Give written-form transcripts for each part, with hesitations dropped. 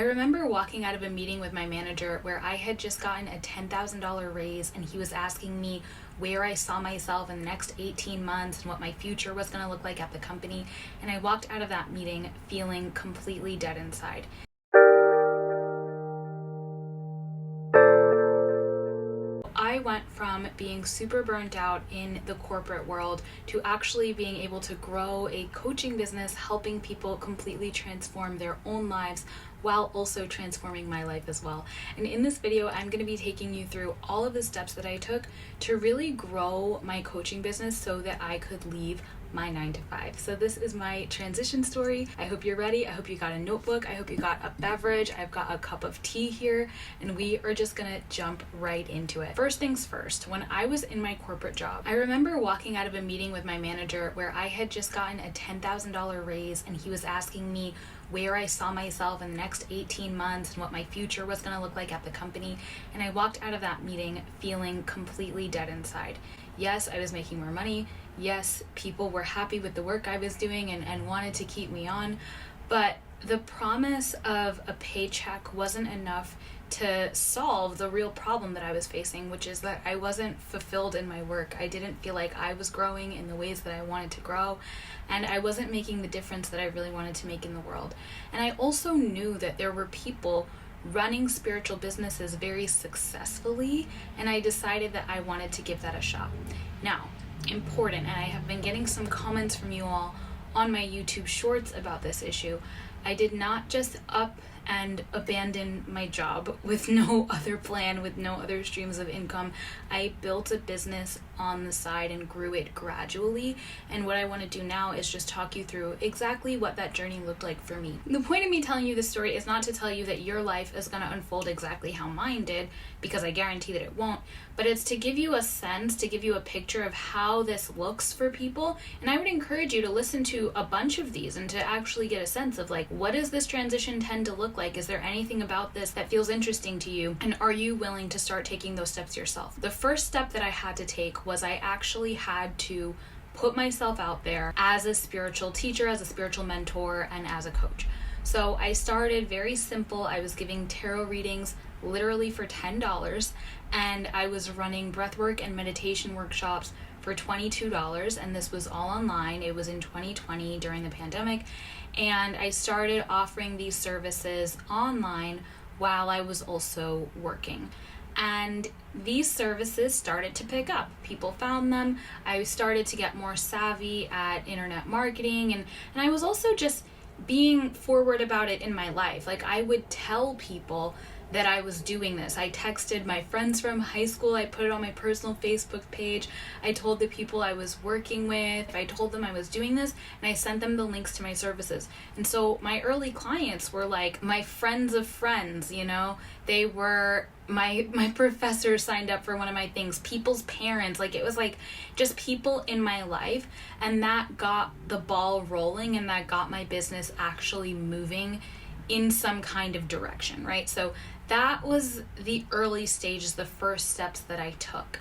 I remember walking out of a meeting with my manager where I had just gotten a $10,000 raise, and he was asking me where I saw myself in the next 18 months and what my future was going to look like at the company. And I walked out of that meeting feeling completely dead inside. I went from being super burnt out in the corporate world to actually being able to grow a coaching business, helping people completely transform their own lives while also transforming my life as well. And in this video, I'm going to be taking you through all of the steps that I took to really grow my coaching business so that I could leave my 9-to-5. So this is my transition story. I hope you're ready. I hope you got a notebook. I hope you got a beverage. I've got a cup of tea here, and we are just gonna jump right into it. First things first, when I was in my corporate job, I remember walking out of a meeting with my manager where I had just gotten a $10,000 raise, and he was asking me where I saw myself in the next 18 months and what my future was going to look like at the company. And I walked out of that meeting feeling completely dead inside. Yes, I was making more money. Yes, people were happy with the work I was doing and wanted to keep me on. But the promise of a paycheck wasn't enough to solve the real problem that I was facing, which is that I wasn't fulfilled in my work. I didn't feel like I was growing in the ways that I wanted to grow, and I wasn't making the difference that I really wanted to make in the world. And I also knew that there were people running spiritual businesses very successfully, and I decided that I wanted to give that a shot. Now, important, and I have been getting some comments from you all on my YouTube shorts about this issue, I did not just up and abandon my job with no other plan, with no other streams of income. I built a business on the side and grew it gradually. And what I want to do now is just talk you through exactly what that journey looked like for me. The point of me telling you this story is not to tell you that your life is going to unfold exactly how mine did, because I guarantee that it won't, but it's to give you a sense, to give you a picture of how this looks for people. And I would encourage you to listen to a bunch of these and to actually get a sense of, like, what does this transition tend to look like? Is there anything about this that feels interesting to you? And are you willing to start taking those steps yourself? The first step that I had to take was I actually had to put myself out there as a spiritual teacher, as a spiritual mentor, and as a coach. So I started very simple. I was giving tarot readings literally for $10, and I was running breathwork and meditation workshops for $22, and this was all online. It was in 2020 during the pandemic, and I started offering these services online while I was also working. And these services started to pick up. People found them. I started to get more savvy at internet marketing, and I was also just being forward about it in my life. Like, I would tell people that I was doing this. I texted my friends from high school. I put it on my personal Facebook page. I told the people I was working with. I told them I was doing this, and I sent them the links to my services. And so my early clients were like my friends of friends, you know? They were my professor signed up for one of my things, people's parents. Like, it was like just people in my life, and that got the ball rolling, and that got my business actually moving in some kind of direction, right? So that was the early stages, the first steps that I took.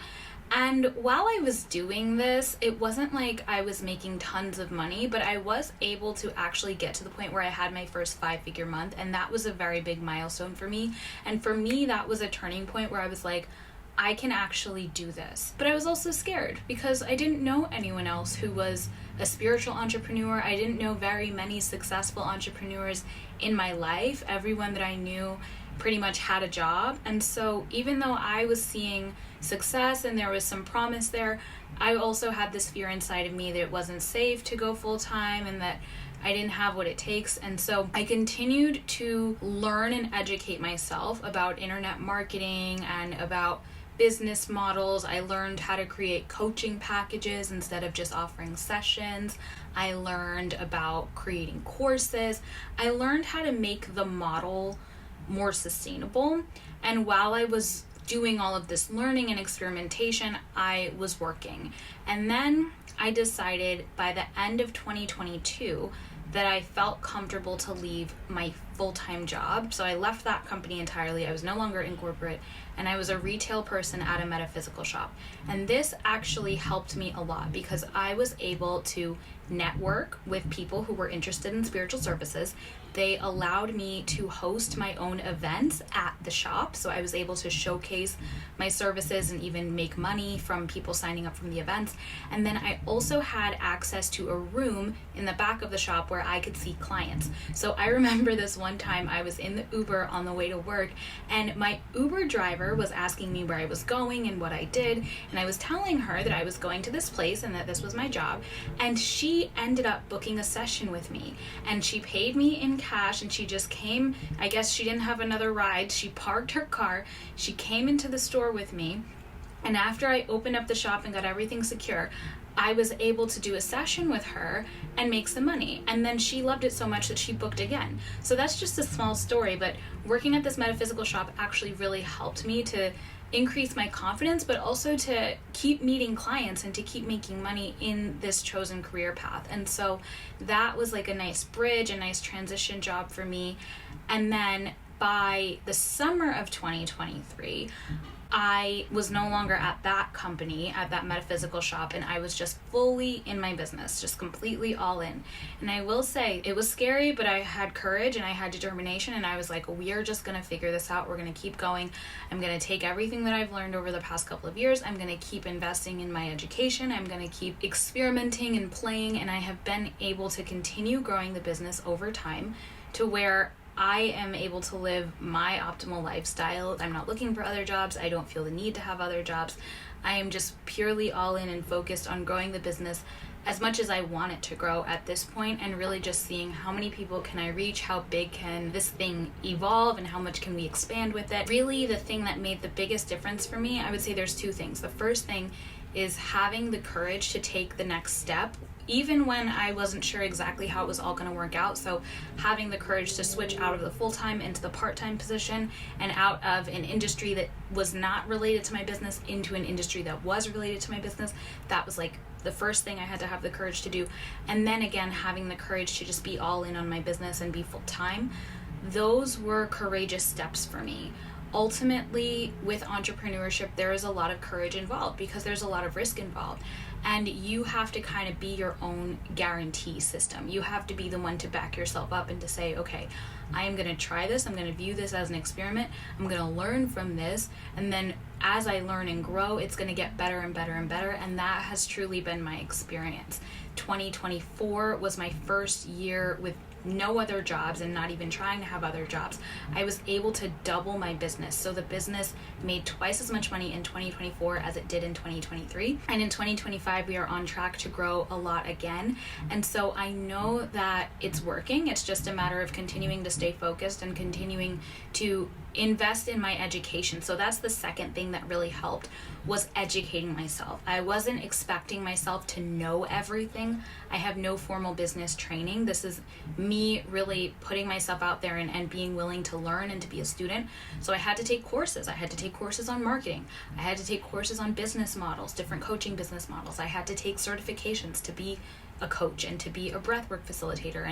And while I was doing this, it wasn't like I was making tons of money, but I was able to actually get to the point where I had my first 5-figure month, and that was a very big milestone for me. And for me, that was a turning point where I was like, I can actually do this. But I was also scared because I didn't know anyone else who was a spiritual entrepreneur. I didn't know very many successful entrepreneurs in my life. Everyone that I knew pretty much had a job. And so even though I was seeing success and there was some promise there, I also had this fear inside of me that it wasn't safe to go full time and that I didn't have what it takes. And so I continued to learn and educate myself about internet marketing and about business models. I learned how to create coaching packages instead of just offering sessions. I learned about creating courses. I learned how to make the model more sustainable. And while I was doing all of this learning and experimentation, I was working. And then I decided by the end of 2022 that I felt comfortable to leave my full-time job. So I left that company entirely. I was no longer in corporate, and I was a retail person at a metaphysical shop. And this actually helped me a lot because I was able to network with people who were interested in spiritual services. They allowed me to host my own events at the shop, so I was able to showcase my services and even make money from people signing up from the events. And then I also had access to a room in the back of the shop where I could see clients. So I remember this one time I was in the Uber on the way to work, and my Uber driver was asking me where I was going and what I did, and I was telling her that I was going to this place and that this was my job, and she ended up booking a session with me, and she paid me in cash, and she just came. I guess she didn't have another ride. She parked her car, she came into the store with me, and after I opened up the shop and got everything secure, I was able to do a session with her and make some money. And then she loved it so much that she booked again. So that's just a small story, but working at this metaphysical shop actually really helped me to increase my confidence, but also to keep meeting clients and to keep making money in this chosen career path. And so that was like a nice bridge, a nice transition job for me. And then by the summer of 2023, I was no longer at that company, at that metaphysical shop, and I was just fully in my business, just completely all in. And I will say it was scary, but I had courage and I had determination, and I was like, we are just going to figure this out. We're going to keep going. I'm going to take everything that I've learned over the past couple of years. I'm going to keep investing in my education. I'm going to keep experimenting and playing, and I have been able to continue growing the business over time to where I am able to live my optimal lifestyle. I'm not looking for other jobs. I don't feel the need to have other jobs. I am just purely all in and focused on growing the business as much as I want it to grow at this point, and really just seeing how many people can I reach, how big can this thing evolve, and how much can we expand with it. Really, the thing that made the biggest difference for me, I would say there's two things. The first thing is having the courage to take the next step, even when I wasn't sure exactly how it was all going to work out. So having the courage to switch out of the full-time into the part-time position, and out of an industry that was not related to my business into an industry that was related to my business, that was like the first thing I had to have the courage to do. And then again, having the courage to just be all in on my business and be full-time. Those were courageous steps for me. Ultimately, with entrepreneurship, there is a lot of courage involved because there's a lot of risk involved. And you have to kind of be your own guarantee system. You have to be the one to back yourself up and to say, okay, I am going to try this. I'm going to view this as an experiment. I'm going to learn from this. And then as I learn and grow, it's going to get better and better and better. And that has truly been my experience. 2024 was my first year with no other jobs and not even trying to have other jobs. I was able to double my business. So the business made twice as much money in 2024 as it did in 2023. And in 2025, we are on track to grow a lot again. And so I know that it's working. It's just a matter of continuing to stay focused and continuing to invest in my education. So that's the second thing that really helped, was educating myself. I wasn't expecting myself to know everything. I have no formal business training. This is me really putting myself out there and being willing to learn and to be a student. So I had to take courses. I had to take courses on marketing. I had to take courses on business models, different coaching business models. I had to take certifications to be a coach and to be a breathwork facilitator,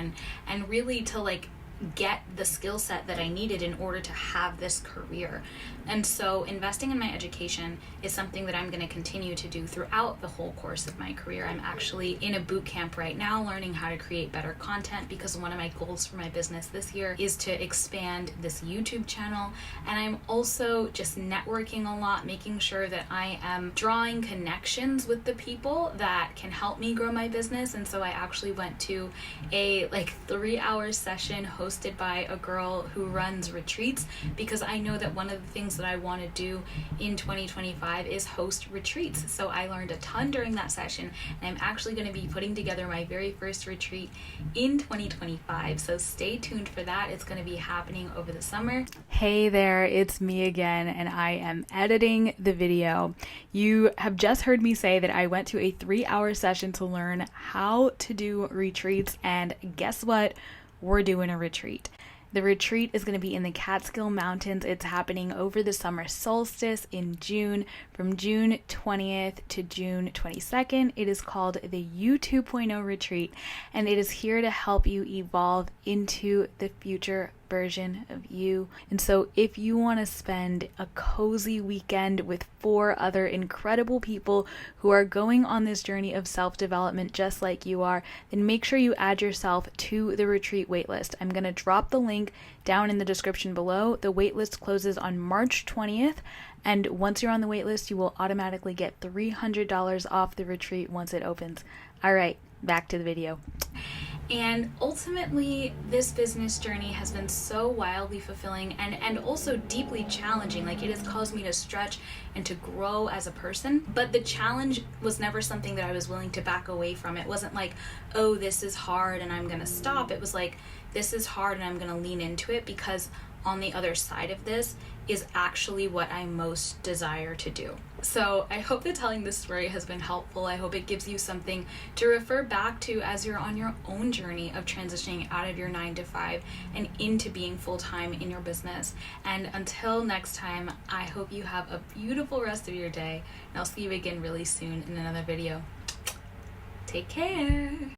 and really to like get the skill set that I needed in order to have this career. And so investing in my education is something that I'm going to continue to do throughout the whole course of my career. I'm actually in a boot camp right now learning how to create better content, because one of my goals for my business this year is to expand this YouTube channel. And I'm also just networking a lot, making sure that I am drawing connections with the people that can help me grow my business. And so I actually went to a 3-hour session hosted by a girl who runs retreats, because I know that one of the things that I want to do in 2025 is host retreats. So I learned a ton during that session, and I'm actually going to be putting together my very first retreat in 2025. So stay tuned for that. It's going to be happening over the summer. Hey there, it's me again, and I am editing the video. You have just heard me say that I went to a 3-hour session to learn how to do retreats, and guess what? We're doing a retreat. The retreat is going to be in the Catskill Mountains. It's happening over the summer solstice in June, from June 20th to June 22nd. It is called the U 2.0 retreat, and it is here to help you evolve into the future version of you. And so if you want to spend a cozy weekend with 4 other incredible people who are going on this journey of self-development just like you are, then make sure you add yourself to the retreat waitlist. I'm going to drop the link down in the description below. The waitlist closes on March 20th, and once you're on the waitlist, you will automatically get $300 off the retreat once it opens. All right, back to the video. And ultimately, this business journey has been so wildly fulfilling and also deeply challenging. Like, it has caused me to stretch and to grow as a person. But the challenge was never something that I was willing to back away from. It wasn't like, oh, this is hard and I'm going to stop. It was like, this is hard and I'm going to lean into it, because on the other side of this is actually what I most desire to do. So I hope that telling this story has been helpful. I hope it gives you something to refer back to as you're on your own journey of transitioning out of your 9-to-5 and into being full-time in your business. And until next time, I hope you have a beautiful rest of your day, and I'll see you again really soon in another video. Take care.